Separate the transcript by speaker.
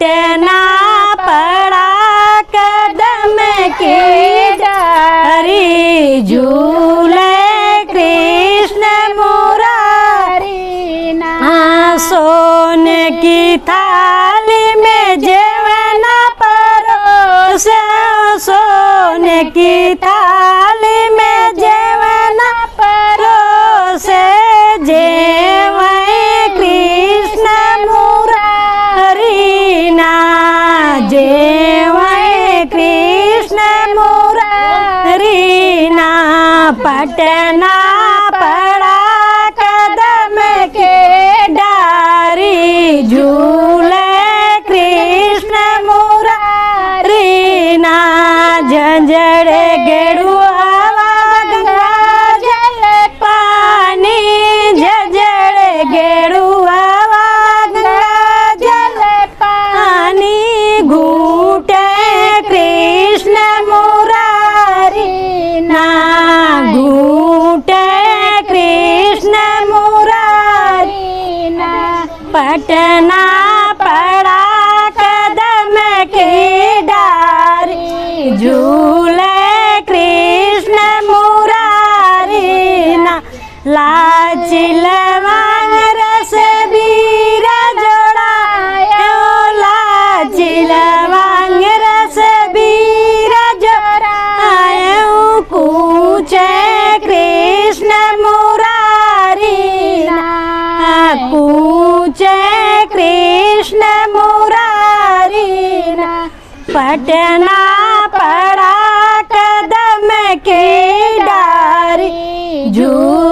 Speaker 1: पटना पड़ा कदम की डारी झूले कृष्ण मुरारी ना। सोन की थाली में जेवन परोसे सोन की थाली में जेवन परोसे जेवन कृष्ण मुरारी ना जेवन कृष्ण मुरारी ना। पटना पड़ा कदम के डारी झूले कृष्ण मुरारी ना। झंझड़े गेरुआ गंगा जल पानी झंझड़े गेरुआ गंगा जल पानी घूटे कृष्ण मुरारी ना घूटे कृष्ण मुरारी ना। पटना पड़ा कदम की डारी झूले कृष्ण मुरारी ना। लाची लवंग रस बीरा जोड़ायो लाची लवंग रस बीरा जोड़ायो कूचे कृष्ण मुरारी ना कूचे कृष्ण मुरारी ना। पटना पड़ा कदम की डारी झूले